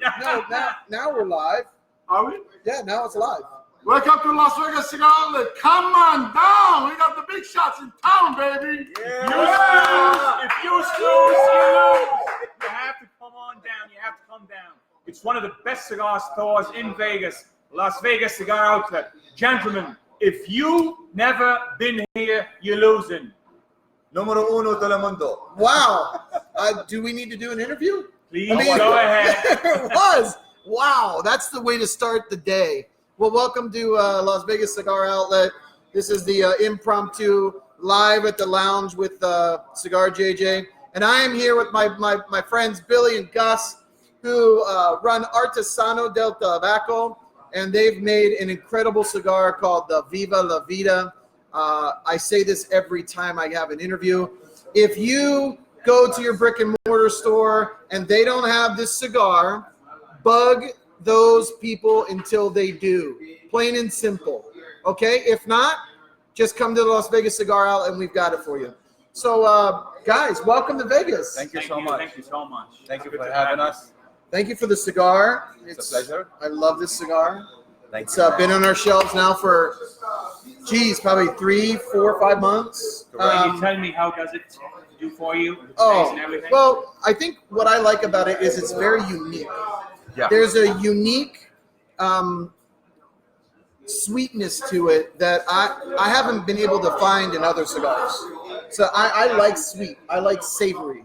No, now we're live. Are we? Yeah, now it's live. Welcome to Las Vegas Cigar Outlet. Come on down. We got the big shots in town, baby. Yeah. If you lose, you lose. You have to come on down. You have to come down. It's one of the best cigar stores in Vegas, Las Vegas Cigar Outlet. Gentlemen, if you never been here, you're losing. Número uno de mundo. Wow. Do we need to do an interview? Please go ahead. It was. Wow. That's the way to start the day. Well, welcome to Las Vegas Cigar Outlet. This is the impromptu live at the lounge with Cigar JJ. And I am here with my friends Billie and Gus, who run Artesano Tobacco. And they've made an incredible cigar called the Viva La Vida. I say this every time I have an interview. If you go to your brick and mortar store and they don't have this cigar, bug those people until they do. Plain and simple. Okay? If not, just come to the Las Vegas Cigar Outlet and we've got it for you. So, guys, welcome to Vegas. Thank you so much. Thank you so much. Thank you for having us. Thank you for the cigar. It's a pleasure. I love this cigar. Thanks. It's been on our shelves now for, probably 3, 4, 5 months. Can you tell me how does it do for you? Oh, and everything? well, I think what I like about it is it's very unique. Yeah. There's a unique sweetness to it that I haven't been able to find in other cigars. So I like sweet. I like savory.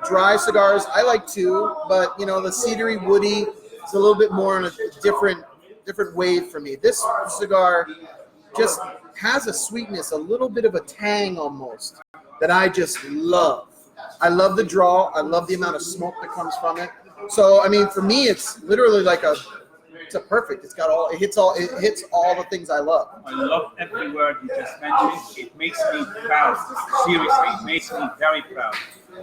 Dry cigars I like too, but the cedary, woody, it's a little bit more on a different wave for me. This cigar just has a sweetness, a little bit of a tang almost that I just love. I love the draw. I love the amount of smoke that comes from it. So I mean, for me, it's literally like it's a perfect. It hits all the things I love. I love every word you just mentioned. It makes me proud. Seriously, it makes me very proud.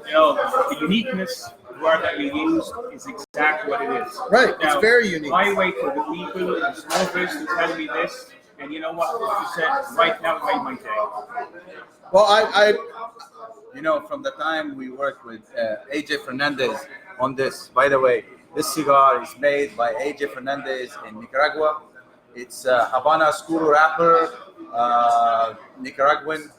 The uniqueness word that you used is exactly what it is. Right, now, it's very unique. I wait for the people, the smokers, to tell me this, and you know what you said right now made my day. Well, I from the time we worked with AJ Fernandez on this, by the way, this cigar is made by AJ Fernandez in Nicaragua. It's Habana Oscuro wrapper, Nicaraguan.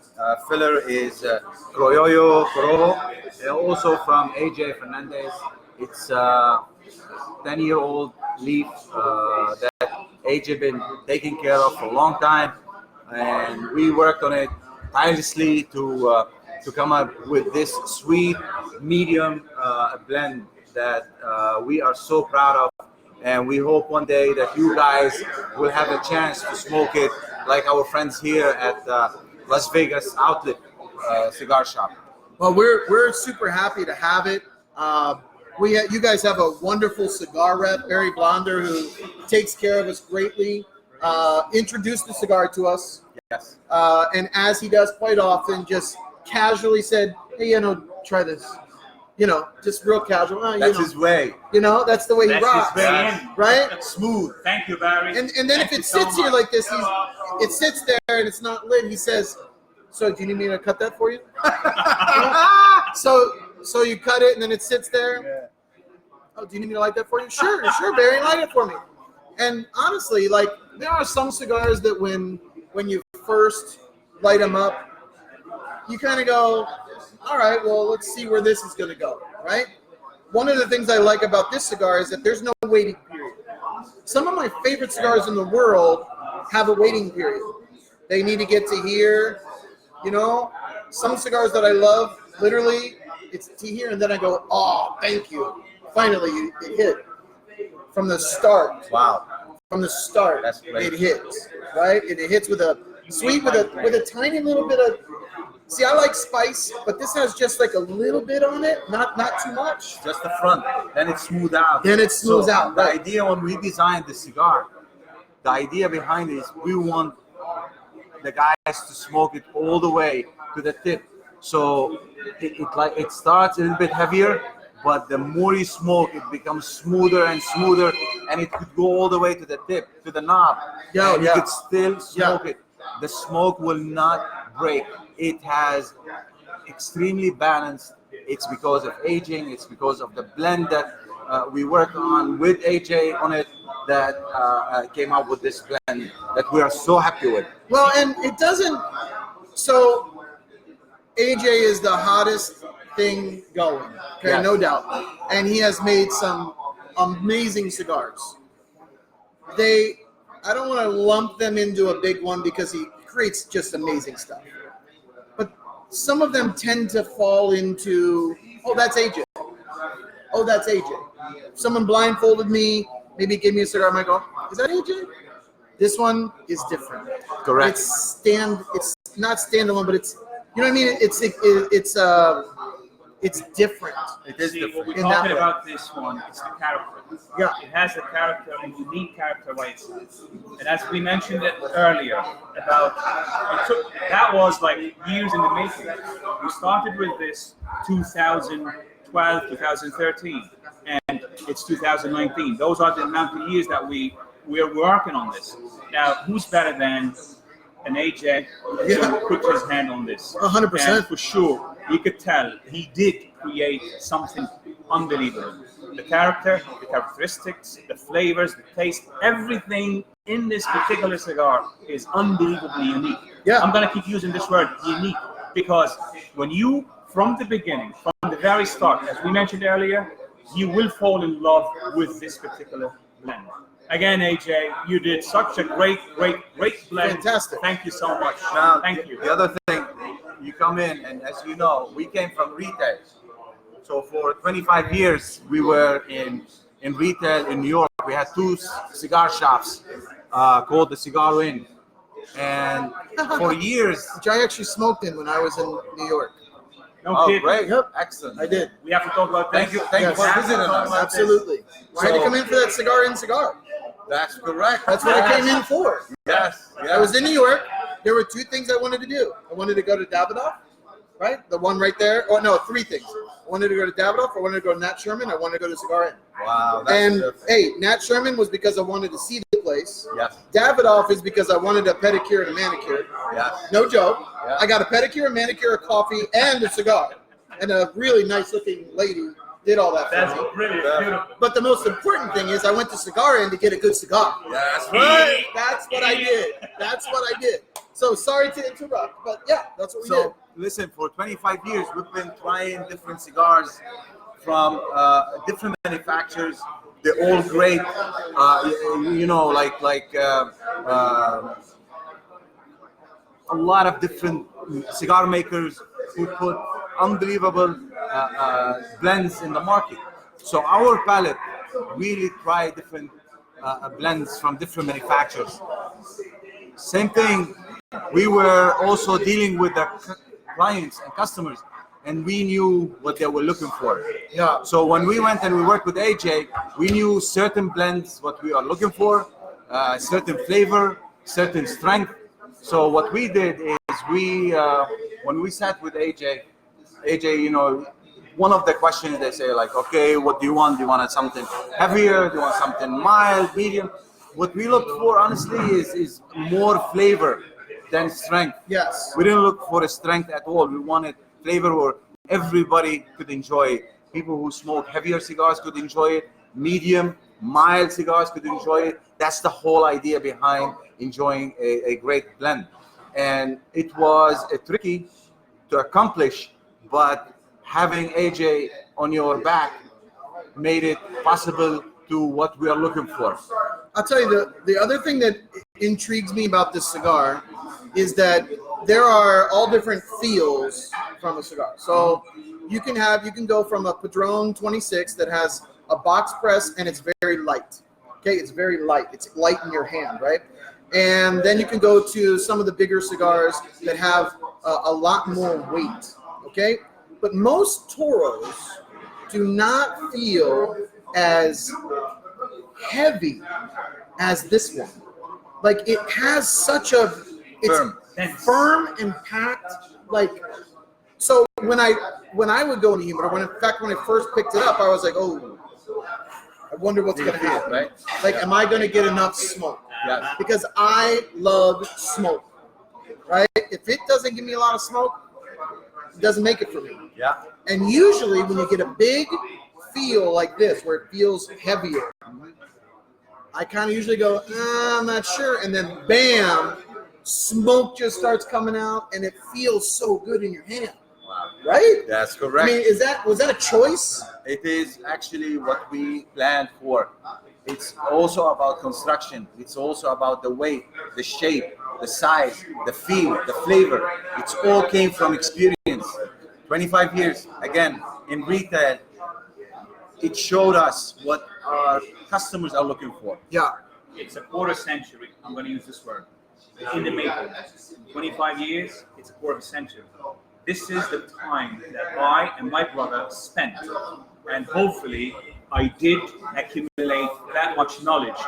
Filler is Criollo Corojo, and also from AJ Fernandez. It's 10-year-old leaf that AJ been taking care of for a long time, and we worked on it tirelessly to come up with this sweet medium blend that we are so proud of, and we hope one day that you guys will have a chance to smoke it like our friends here at Las Vegas Outlet Cigar Shop. Well, we're super happy to have it. You guys have a wonderful cigar rep, Barry Blonder, who takes care of us greatly. Introduced the cigar to us. Yes. And as he does quite often, just casually said, "Hey, try this." Just real casual. That's his way. That's the way he That's rocks. his way in. Right? Smooth. Thank you, Barry. And then if it sits here like this, it sits there and it's not lit. He says, "So do you need me to cut that for you?" So you cut it and then it sits there. Yeah. "Oh, do you need me to light that for you?" Sure, Barry, light it for me. And honestly, there are some cigars that when you first light them up, you kind of go, "All right, well, let's see where this is going to go," right? One of the things I like about this cigar is that there's no waiting period. Some of my favorite cigars in the world have a waiting period. They need to get to here. Some cigars that I love, literally, it's to here, and then I go, "Oh, thank you. Finally, it hit." From the start. Wow. From the start, That's great. it hits, right? It hits with a sweet, with a tiny little bit of. See, I like spice, but this has just like a little bit on it, not too much. Just the front, then it's smooth out. Then it smooths out. The Right. idea when we designed the cigar, the idea behind it is we want the guys to smoke it all the way to the tip. So it starts a little bit heavier, but the more you smoke, it becomes smoother and smoother, and it could go all the way to the tip, to the knob. Yeah, and you yeah. could still smoke it. The smoke will not break. It has extremely balanced. It's because of aging. It's because of the blend that we worked on with AJ on it that came out with this blend that we are so happy with. Well, and it doesn't. So AJ is the hottest thing going. Okay, Yes. no doubt, and he has made some amazing cigars. I don't want to lump them into a big one because he creates just amazing stuff. But some of them tend to fall into, oh, that's AJ. Oh, that's AJ. If someone blindfolded me, maybe gave me a cigar, I might go, is that AJ? This one is different. Correct. It's not standalone, but it's, you know what I mean? It's different. It is See, different. what we're in that talking way. about this one, it's the character. Yeah. It has a character, a unique character by itself. And as we mentioned it earlier, that was like years in the making. We started with this 2012, 2013, and it's 2019. Those are the amount of years that we're working on this. Now, who's better than an AJ to put his hand on this? 100%. And for sure, you could tell he did create something unbelievable. The character, the characteristics, the flavors, the taste, everything in this particular cigar is unbelievably unique. Yeah. I'm going to keep using this word, unique, because when you, from the beginning, from the very start, as we mentioned earlier, you will fall in love with this particular blend. Again, AJ, you did such a great blend. Fantastic. Thank you so much. Now, Thank you. The other thing, you come in, and as you know, we came from retail. So for 25 years, we were in retail in New York. We had 2 cigar shops called the Cigar Inn. And for years... Which I actually smoked in when I was in New York. No Oh, kidding. great. Yep. Excellent. I did. We have to talk about Thank this. you. Thank you for Yes. visiting us. Absolutely. I had to come in for that cigar in cigar. That's correct. That's what I came in for. Yes. I was in New York. There were 2 things I wanted to do. I wanted to go to Davidoff, right? The one right there. Oh, no, 3 things. I wanted to go to Davidoff. I wanted to go to Nat Sherman. I wanted to go to Cigar Inn. Wow. That's And, perfect. hey, Nat Sherman was because I wanted to see the place. Yes. Davidoff is because I wanted a pedicure and a manicure. Yes. No joke. Yeah. I got a pedicure, a manicure, a coffee, and a cigar. And a really nice-looking lady did all that for That's me. brilliant. Yeah. Beautiful. But the most important thing is I went to Cigar Inn to get a good cigar. That's right. That's what I did. That's what I did. So sorry to interrupt, but yeah, that's what we did. So listen, for 25 years, we've been trying different cigars from different manufacturers. They're all great. You know, like a lot of different cigar makers who put unbelievable blends in the market. So our palate really tried different blends from different manufacturers. Same thing, we were also dealing with the clients and customers, and we knew what they were looking for. Yeah. So when we went and we worked with AJ, we knew certain blends, what we are looking for, certain flavor, certain strength. So what we did is when we sat with AJ, you know, one of the questions they say like, okay, what do you want? Do you want something heavier? Do you want something mild, medium? What we look for, honestly, is more flavor than strength. Yes. We didn't look for a strength at all. We wanted flavor where everybody could enjoy it. People who smoke heavier cigars could enjoy it. Medium, mild cigars could enjoy it. That's the whole idea behind enjoying a great blend. And it was tricky to accomplish, but having AJ on your back made it possible to what we are looking for. I'll tell you, the other thing that intrigues me about this cigar is that there are all different feels from a cigar. So you can go from a Padron 26 that has a box press and it's very light. Okay, it's very light. It's light in your hand, right? And then you can go to some of the bigger cigars that have a lot more weight. Okay, but most Toros do not feel as heavy as this one. Like it has such a firm and packed. Like so when I would go in a humidor, when I first picked it up, I was like, oh, I wonder what's going to happen. Right? Like, am I going to get enough smoke? Yes. Because I love smoke. Right? If it doesn't give me a lot of smoke, it doesn't make it for me. Yeah. And usually when you get a big, feel like this, where it feels heavier. I kind of usually go, I'm not sure, and then bam, smoke just starts coming out, and it feels so good in your hand. Wow. Right? That's I correct. mean, was that a choice? It is actually what we planned for. It's also about construction. It's also about the weight, the shape, the size, the feel, the flavor. It's all came from experience. 25 years, again, in retail, it showed us what our customers are looking for. Yeah. It's a quarter century. I'm going to use this word. In the making. 25 years, it's a quarter of a century. This is the time that I and my brother spent. And hopefully, I did accumulate that much knowledge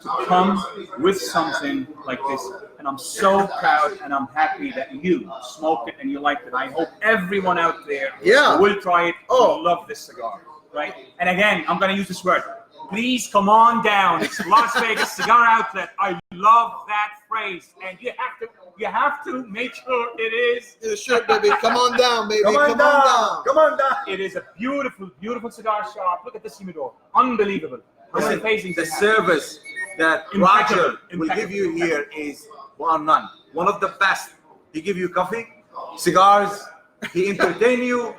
to come with something like this. And I'm so proud and I'm happy that you smoked it and you liked it. I hope everyone out there will try it. Oh, will love this cigar, right? And again, I'm going to use this word. Please come on down. It's Las Vegas Cigar Outlet. I love that phrase, and you have to make sure it is. Yeah, sure, baby. Come on down, baby. Come on down. Come on down. It is a beautiful, beautiful cigar shop. Look at this humidor. Unbelievable. The service that Roger will give you here is bar none. One of the best. He give you coffee, cigars. He entertain you.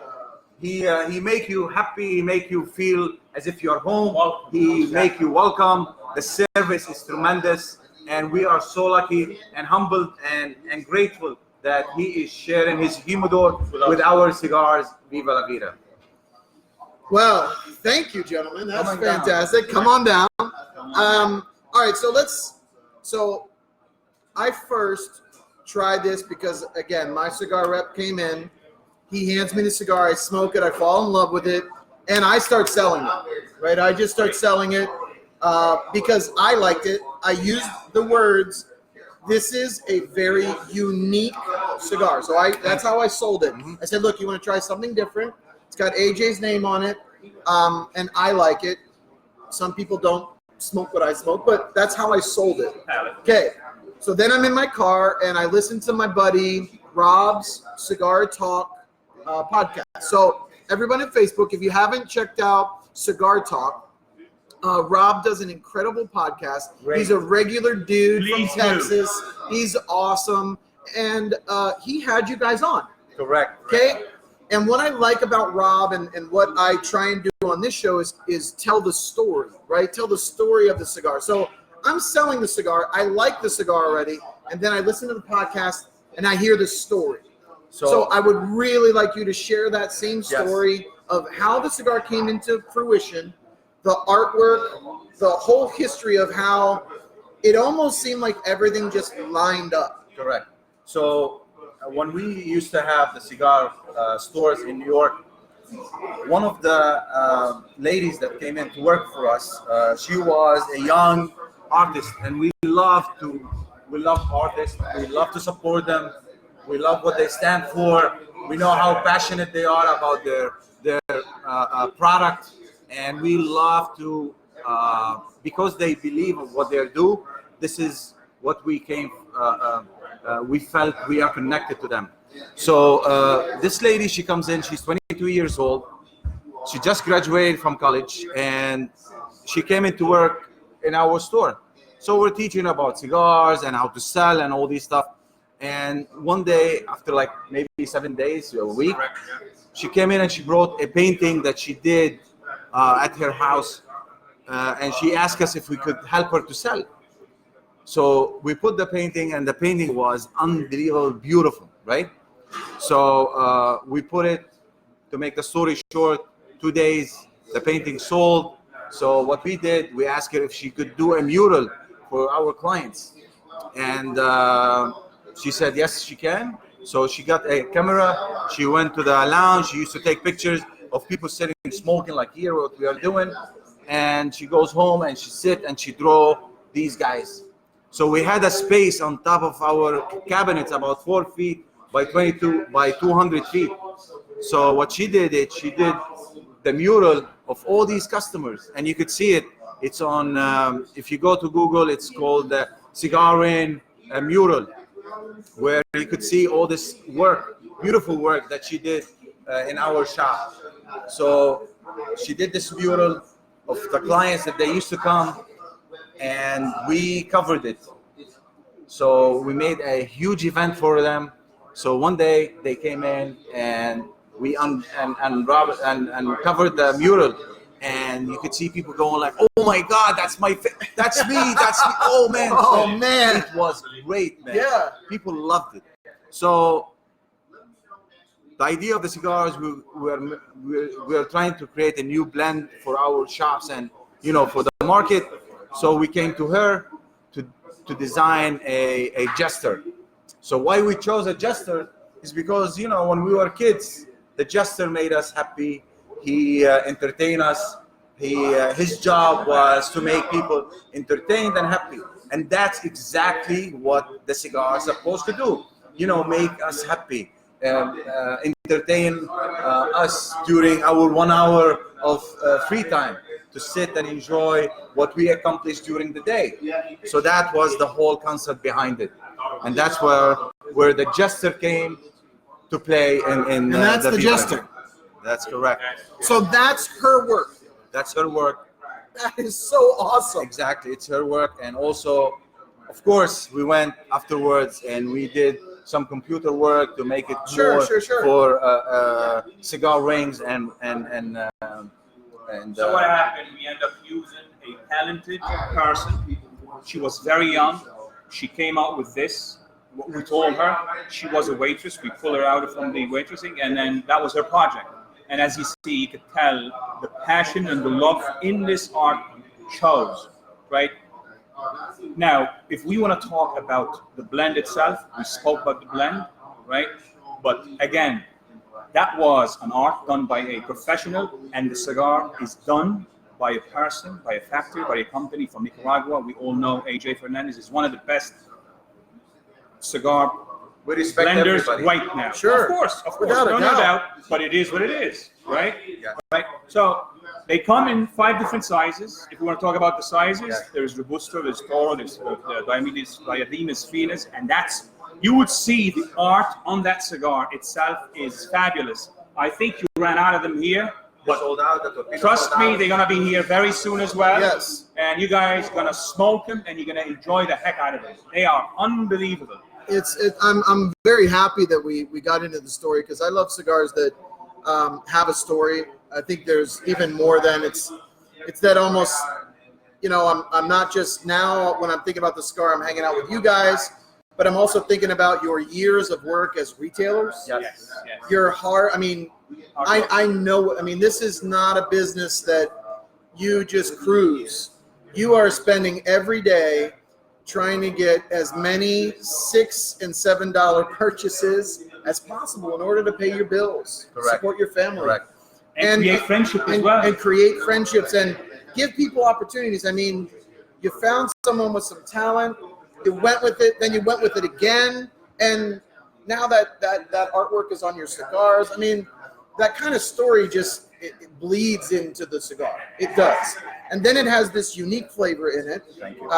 He make you happy. He make you feel as if you're home. He make you welcome. The service is tremendous, and we are so lucky and humbled and grateful that he is sharing his humidor with our cigars. Viva la vida. Well, thank you, gentlemen. That's fantastic. Come on down. All right, so I first tried this because, again, my cigar rep came in. He hands me the cigar. I smoke it. I fall in love with it, and I start selling it. Right? I just start selling it because I liked it. I used the words, this is a very unique cigar. So that's how I sold it. I said, look, you want to try something different? It's got AJ's name on it, and I like it. Some people don't smoke what I smoke, but that's how I sold it. Okay, so then I'm in my car, and I listen to my buddy Rob's Cigar Talk podcast. So everyone on Facebook, if you haven't checked out Cigar Talk, Rob does an incredible podcast. Great. He's a regular dude Please from Texas. He's awesome, and he had you guys on. Correct. Okay, and what I like about Rob and what I try and do on this show is tell the story, right? Tell the story of the cigar. So I'm selling the cigar. I like the cigar already, and then I listen to the podcast and I hear the story. So I would really like you to share that same story of how the cigar came into fruition, the artwork, the whole history of how it almost seemed like everything just lined up. Correct. So when we used to have the cigar stores in New York, one of the ladies that came in to work for us, she was a young artist, and we love artists. We love to support them. We love what they stand for. We know how passionate they are about their product, and we love to because they believe in what they do. This is what we came. We felt we are connected to them. So this lady, she comes in. She's 22 years old. She just graduated from college, and she came into work in our store. So we're teaching about cigars and how to sell and all these stuff. And one day, after like maybe 7 days, a week, she came in and she brought a painting that she did at her house. And she asked us if we could help her to sell. So we put the painting, and the painting was unbelievable, beautiful, right? So we put it, to make the story short, 2 days, the painting sold. So what we did, we asked her if she could do a mural for our clients. And she said, yes, she can. So she got a camera. She went to the lounge. She used to take pictures of people sitting and smoking, like here, what we are doing. And she goes home and she sit and she draw these guys. So we had a space on top of our cabinets, about 4 feet by 22 by 200 feet. So what she did the mural of all these customers, and you could see it. It's on, if you go to Google, it's called the Cigar mural, where you could see all this work, beautiful work that she did in our shop. So she did this mural of the clients that they used to come, and we covered it. So we made a huge event for them. So one day they came in and we covered the mural, and you could see people going like, "Oh my God, that's me, that's me." Oh man, Oh, man. it was great, man. Yeah. People loved it. So the idea of the cigars, we're trying to create a new blend for our shops and for the market. So we came to her to design a jester. So why we chose a jester is because when we were kids, the jester made us happy. He entertained us. His job was to make people entertained and happy, and that's exactly what the cigar is supposed to do. Make us happy, entertain us during our 1 hour of free time to sit and enjoy what we accomplished during the day. So that was the whole concept behind it, and that's where the jester came to play in that's the Viva. jester. That's correct. So that's her work. That's her work. That is so awesome. Exactly, it's her work. And also, of course, we went afterwards and we did some computer work to make it Sure. for cigar rings and So what happened? We ended up using a talented person. She was very young. She came out with this. We told her she was a waitress. We pulled her out from the waitressing, and then that was her project. And as you see, you could tell the passion and the love in this art shows, right? Now, if we want to talk about the blend itself, we spoke about the blend, right? But again, that was an art done by a professional, and the cigar is done by a person, by a factory, by a company from Nicaragua. We all know AJ Fernandez is one of the best cigar we respect blenders everybody. right now. Sure. Of course. Without a no doubt. doubt. But it is what it is, right? Yeah. Right. So they come in 5 different sizes. If we want to talk about the sizes, Yeah. there's Robusto, there's Toro, there's Diademas Finas, and that's, you would see the art on that cigar itself is fabulous. I think you ran out of them here, but Sold out, the torpedo trust sold me, out. they're gonna be here very soon as well. Yes. And you guys gonna smoke them, and you're gonna enjoy the heck out of them. They are unbelievable. I'm very happy that we got into the story, because I love cigars that have a story. I think there's even more than it's that almost, I'm not just now when I'm thinking about the cigar, I'm hanging out with you guys, but I'm also thinking about your years of work as retailers. Yes. Your heart. I mean, I know. I mean, this is not a business that you just cruise. You are spending every day trying to get as many $6 and $7 purchases as possible in order to pay your bills, Correct. support your family, Correct. And create friendship as well. and create friendships and give people opportunities. I mean, you found someone with some talent, you went with it, then you went with it again, and now that artwork is on your cigars. I mean, that kind of story just it bleeds into the cigar. It does, and then it has this unique flavor in it. Thank you.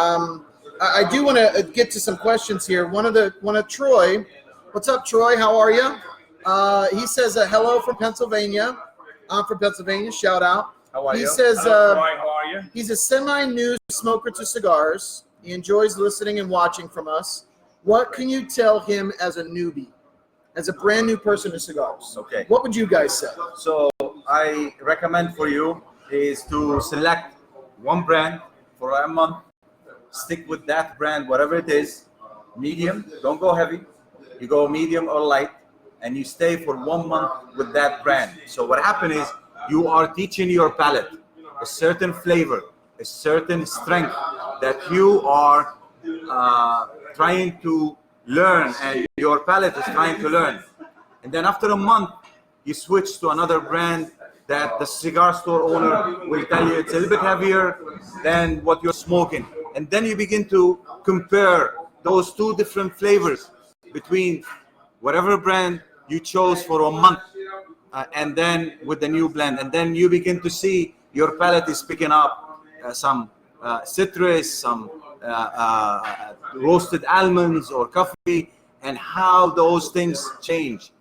I do want to get to some questions here. One of Troy. What's up, Troy? How are you? He says hello from Pennsylvania. I'm from Pennsylvania. Shout out. How are He you? says Hello, Troy, how are you? he's a semi-new smoker to cigars. He enjoys listening and watching from us. What can you tell him as a newbie, as a brand new person to cigars? Okay. What would you guys say? So I recommend for you is to select one brand for a month. Stick with that brand, whatever it is. Medium, don't go heavy. You go medium or light, and you stay for 1 month with that brand. So what happened is you are teaching your palate a certain flavor, a certain strength that you are trying to learn, and your palate is trying to learn. And then after a month, you switch to another brand that the cigar store owner will tell you it's a little bit heavier than what you're smoking. And then you begin to compare those two different flavors between whatever brand you chose for a month and then with the new blend. And then you begin to see your palate is picking up some citrus, some roasted almonds or coffee, and how those things change.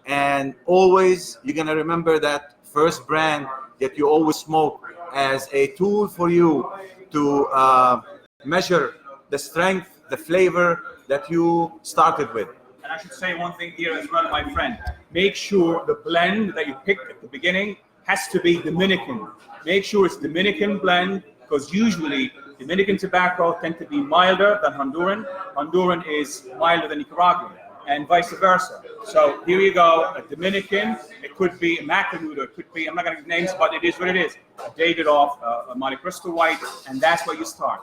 And always you're gonna remember that first brand that you always smoke as a tool for you to measure the strength, the flavor that you started with. And I should say one thing here as well, my friend. Make sure the blend that you pick at the beginning has to be Dominican. Make sure it's Dominican blend, because usually Dominican tobacco tend to be milder than Honduran. Honduran is milder than Nicaraguan, and vice versa. So here you go, a Dominican. It could be a Macanudo. It could be, I'm not going to give names, but it is what it is. A Davidoff, a Monte Cristo White, and that's where you start.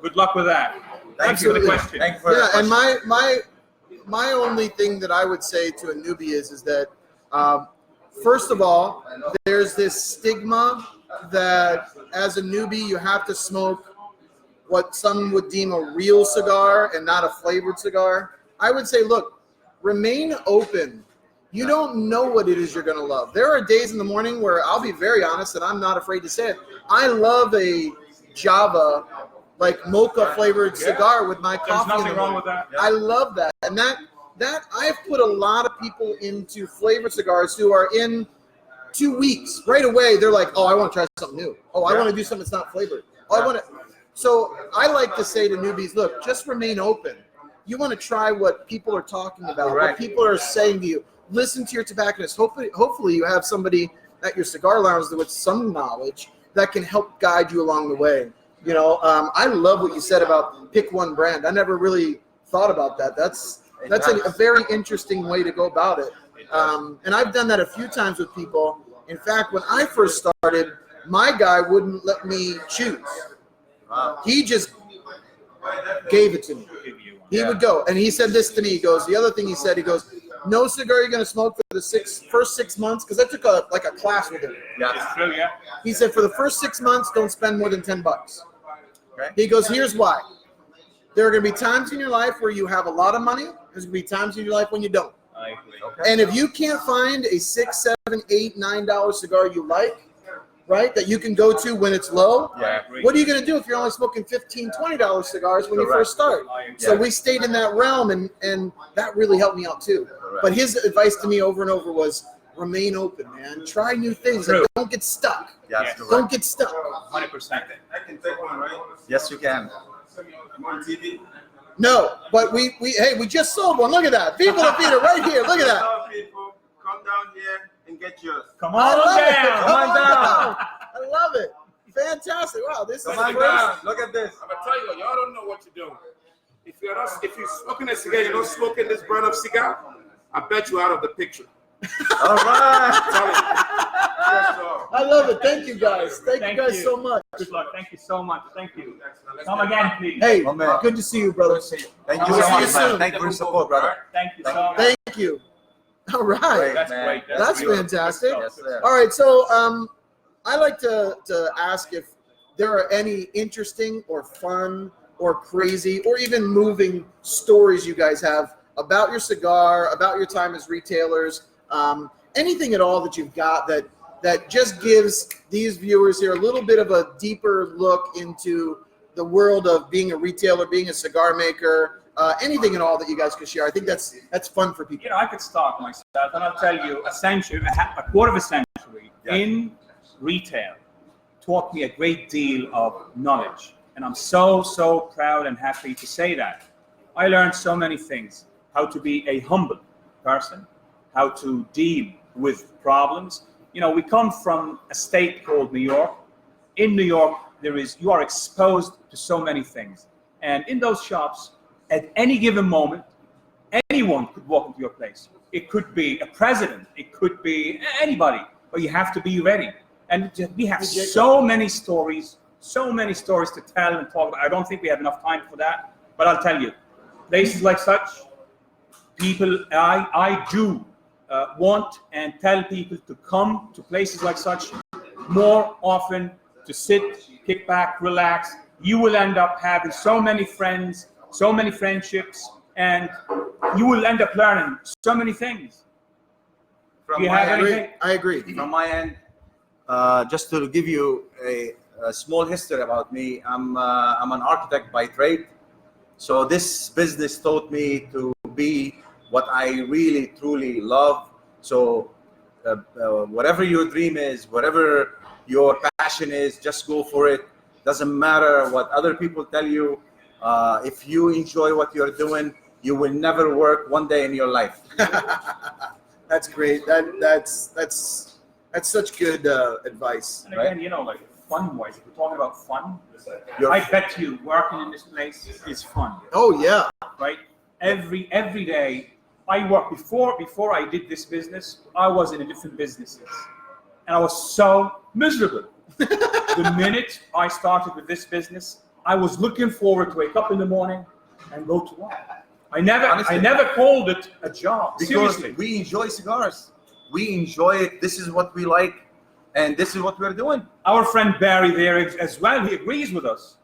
Good luck with that. Thank you for the question. Thank you for the and question. my only thing that I would say to a newbie is that first of all, there's this stigma that as a newbie you have to smoke what some would deem a real cigar and not a flavored cigar. I would say, look, remain open. You don't know what it is you're going to love. There are days in the morning where I'll be very honest, and I'm not afraid to say it. I love a Java, like mocha flavored cigar with my There's coffee. nothing wrong with that. I love that. And that I've put a lot of people into flavored cigars who are in 2 weeks. Right away, they're like, oh, I want to try something new. Oh, I want to do something that's not flavored. Oh, I want to. So I like to say to newbies, look, just remain open. You want to try what people are talking about, what people are saying to you. Listen to your tobacconist. Hopefully you have somebody at your cigar lounge with some knowledge that can help guide you along the way. You know, I love what you said about pick one brand. I never really thought about that. That's a very interesting way to go about it. And I've done that a few times with people. In fact, when I first started, my guy wouldn't let me choose. He just gave it to me. He would go, and he said this to me. He goes, the other thing he said, he goes, no cigar you're going to smoke for the first 6 months, because I took a class with him. It's true, yeah. He said, for the first 6 months, don't spend more than $10. Okay. He goes, here's why. There are going to be times in your life where you have a lot of money. There's going to be times in your life when you don't. I agree. Okay. And if you can't find a $6, $7, $8, $9 cigar you like, right, that you can go to when it's low, I agree. what are you going to do if you're only smoking $15, $20 cigars when you first start? So we stayed in that realm, and that really helped me out too. But his advice to me over and over was, remain open, man. Try new things. And don't get stuck. Yes, Don't get stuck. 100%. I can take one, right? yes, you can. I'm on TV. No, but we just sold one. Look at that. People of theater right here. Look at that. Tell people, come down here and get yours. Come I on love it. down. Come on down. I love it. Fantastic. Wow, this is Come on first. down. Look at this. I'm gonna tell you, y'all don't know what you're doing. If you're smoking a cigar, you're not smoking this brand of cigar, I bet you out of the picture. All right. Tell you. I love it. Thank you, guys. Thank you guys so much. Good luck. Thank you so much. Thank you. Come again, please. Hey, Oh, man. good to see you, brother. Thank you We'll so see you much, soon. man. Thank you for your support, brother. Thank you so much. Thank you. All right. That's man. great. That's beautiful. fantastic. Good Yes, stuff. sir. All right, so I like to ask if there are any interesting or fun or crazy or even moving stories you guys have about your cigar, about your time as retailers, anything at all that you've got that just gives these viewers here a little bit of a deeper look into the world of being a retailer, being a cigar maker, anything at all that you guys could share. I think that's fun for people. You know, I could start myself, and I'll tell you, a quarter of a century in retail taught me a great deal of knowledge. And I'm so proud and happy to say that. I learned so many things: how to be a humble person, how to deal with problems. You know, we come from a state called New York. In New York, you are exposed to so many things. And in those shops, at any given moment, anyone could walk into your place. It could be a president, it could be anybody, but you have to be ready. And we have so many stories to tell and talk about. I don't think we have enough time for that, but I'll tell you, places like such, people, I do want and tell people to come to places like such more often, to sit, kick back, relax. You will end up having so many friends, so many friendships, and you will end up learning so many things. From Do you my have end, anything? I agree. From my end, just to give you a small history about me, I'm an architect by trade. So this business taught me to be what I really truly love. So whatever your dream is, whatever your passion is, just go for it. Doesn't matter what other people tell you. If you enjoy what you're doing, you will never work one day in your life. That's great. That's such good advice. And again, you know, like fun-wise, if we're talking about fun, I bet you working in this place is fun. Oh yeah. Right? Every day I work. Before I did this business, I was in a different businesses, and I was so miserable. The minute I started with this business, I was looking forward to wake up in the morning and go to work. I never called it a job. Because Seriously. we enjoy cigars. We enjoy it. This is what we like, and this is what we're doing. Our friend Barry there as well, he agrees with us.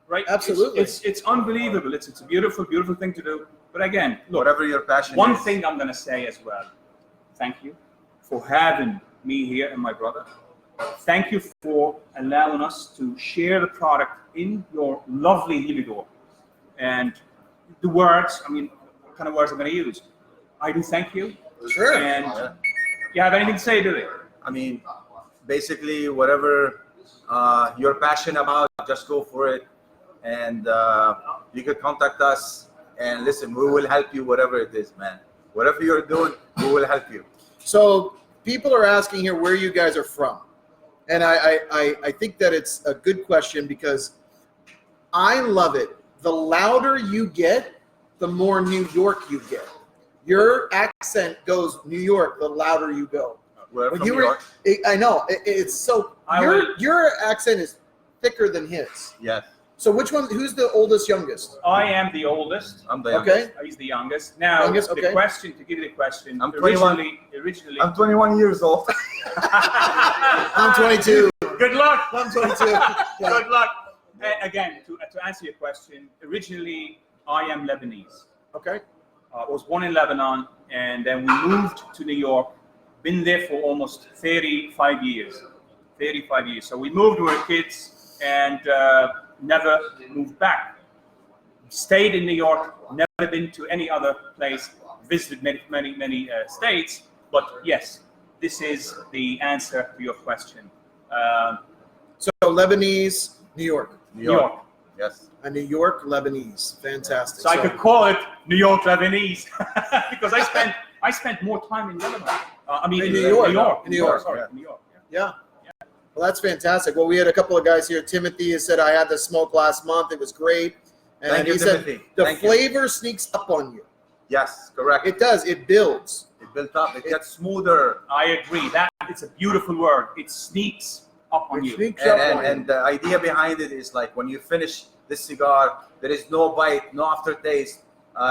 Right? Absolutely. It's unbelievable. It's a beautiful thing to do. But again, look, Whatever your passion one is. thing I'm going to say as well. Thank you for having me here and my brother. Thank you for allowing us to share the product in your lovely humidor. And the words, I mean, what kind of words I'm going to use? I do thank you. Sure. And you have anything to say, do they? I mean, basically, whatever you're passionate about, just go for it. And you can contact us. And listen, we will help you, whatever it is, man. Whatever you're doing, we will help you. So people are asking here where you guys are from. And I think that it's a good question because I love it. The louder you get, the more New York you get. Your accent goes New York, the louder you go. We're When from you New were, York. I know, it's so, your accent is thicker than his. Yes. So who's the oldest, youngest? I am the oldest. I'm the Okay. youngest. He's the youngest. Now, Youngest, okay. the question, to give you the question, I'm 21. originally. I'm 21 years old. I'm 22. Good luck. I'm 22. Yeah. Good luck. Again, to answer your question, originally I am Lebanese. Okay. I was born in Lebanon, and then we moved to New York. Been there for almost 35 years. 35 years. So we moved when we were kids and never moved back. Stayed in New York. Never been to any other place. Visited many states. But yes, this is the answer to your question. So Lebanese, New York. New York. Yes. A New York Lebanese. Fantastic. So I could call it New York Lebanese because I spent more time in Lebanon. In New York. New York. Sorry, Yeah. New York. Yeah. Well, that's fantastic. Well, we had a couple of guys here. Timothy has said, I had the smoke last month. It was great. And Thank you, he said, Timothy. the Thank you. flavor sneaks up on you. Yes, correct. It does. It builds. It built up. It gets smoother. I agree. That it's a beautiful word. It sneaks up on It you. sneaks up on And you. the idea behind it is like when you finish this cigar, there is no bite, no aftertaste.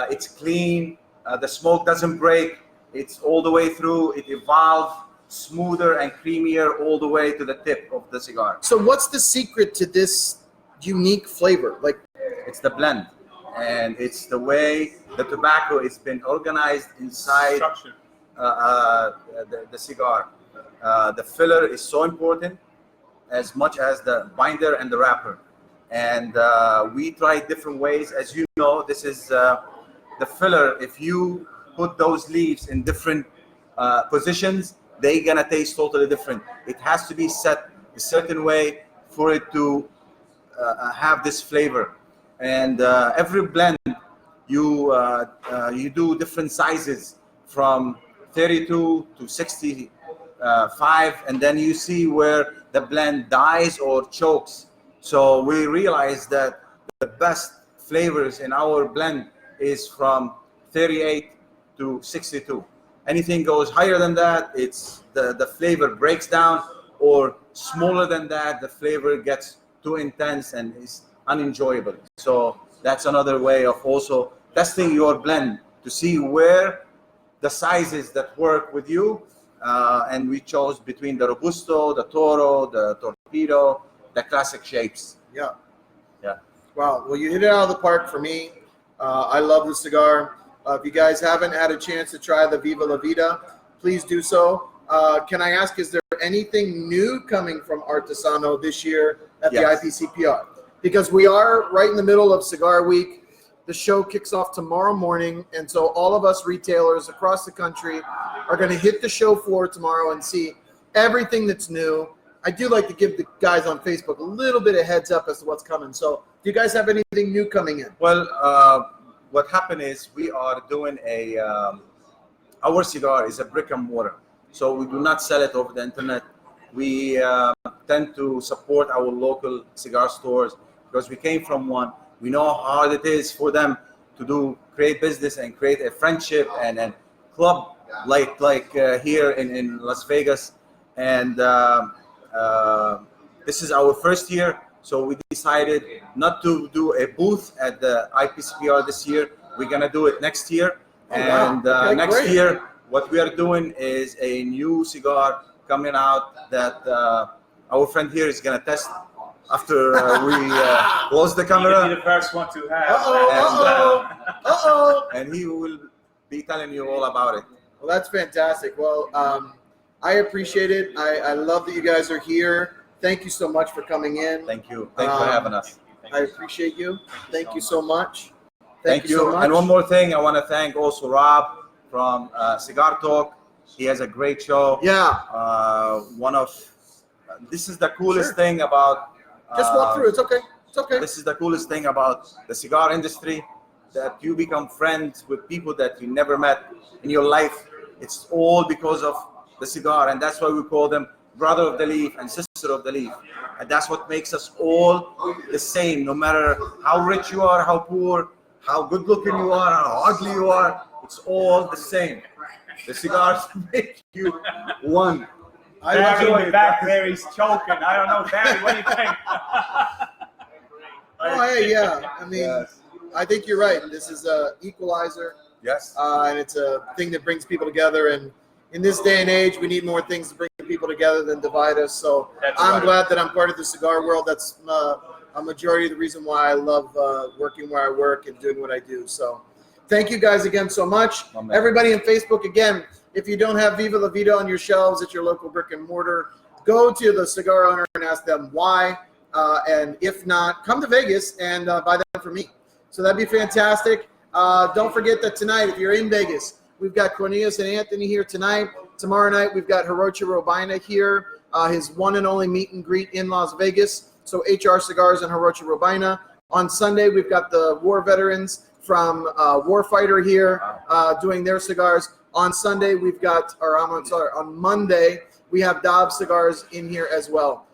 It's clean. The smoke doesn't break. It's all the way through. It evolved smoother and creamier all the way to the tip of the cigar. So what's the secret to this unique flavor? Like, It's the blend, and it's the way the tobacco has been organized inside Structure. the cigar. The filler is so important as much as the binder and the wrapper. And we tried different ways. As you know, this is the filler. If you put those leaves in different positions, they're gonna taste totally different. It has to be set a certain way for it to have this flavor. And every blend, you do different sizes from 32 to 65, and then you see where the blend dies or chokes. So we realized that the best flavors in our blend is from 38 to 62. Anything goes higher than that, it's the flavor breaks down, or smaller than that, the flavor gets too intense and is unenjoyable. So that's another way of also testing your blend to see where the sizes that work with you. And we chose between the Robusto, the Toro, the Torpedo, the classic shapes. yeah. Yeah. Wow. Well, you hit it out of the park for me. I love the cigar. If you guys haven't had a chance to try the Viva La Vida, please do so. Can I ask, is there anything new coming from Artesano this year at the Yes. IPCPR? Because we are right in the middle of Cigar Week. The show kicks off tomorrow morning, and so all of us retailers across the country are going to hit the show floor tomorrow and see everything that's new. I do like to give the guys on Facebook a little bit of heads up as to what's coming. So do you guys have anything new coming in? Well, what happened is we are doing our cigar is a brick and mortar. So we do not sell it over the internet. We tend to support our local cigar stores because we came from one. We know how hard it is for them to create business and create a friendship and club like here in Las Vegas. And this is our first year. So we decided not to do a booth at the IPCPR this year. We're going to do it next year. And Okay, next great. year, what we are doing is a new cigar coming out that our friend here is going to test after we close the You're gonna be camera. the first one to have. Uh-oh. And he will be telling you all about it. Well, that's fantastic. Well, I appreciate it. I love that you guys are here. Thank you so much for coming in. Thank you. Thanks for having us. I appreciate you. Thank you so much. Thank you. so much. And one more thing, I want to thank also Rob from Cigar Talk. He has a great show. Yeah. This is the coolest thing about. Just walk through. It's okay. It's okay. This is the coolest thing about the cigar industry, that you become friends with people that you never met in your life. It's all because of the cigar, and that's why we call them brother of the leaf and sister of the leaf. And that's what makes us all the same, no matter how rich you are, how poor, how good looking you are, how ugly you are. It's all the same. The cigars make you one. Barry in the back there, he's choking. I don't know, Barry, what do you think? Oh, hey, yeah. I mean, Yes. I think you're right. This is a equalizer, Yes. and it's a thing that brings people together. And in this day and age, we need more things to bring people together than divide us. So That's I'm right. glad that I'm part of the cigar world. That's a majority of the reason why I love working where I work and doing what I do. So thank you guys again so much. Amen. Everybody in Facebook, again, if you don't have Viva La Vida on your shelves at your local brick and mortar, go to the cigar owner and ask them why. And if not, come to Vegas and buy them for me. So that'd be fantastic. Don't forget that tonight, if you're in Vegas, we've got Cornelius and Anthony here tonight. Tomorrow night, we've got Hiroshi Robina here, his one and only meet and greet in Las Vegas. So HR Cigars and Hiroshi Robina. On Sunday, we've got the war veterans from Warfighter here doing their cigars. On Sunday, we've got, on Monday, we have Dobbs Cigars in here as well.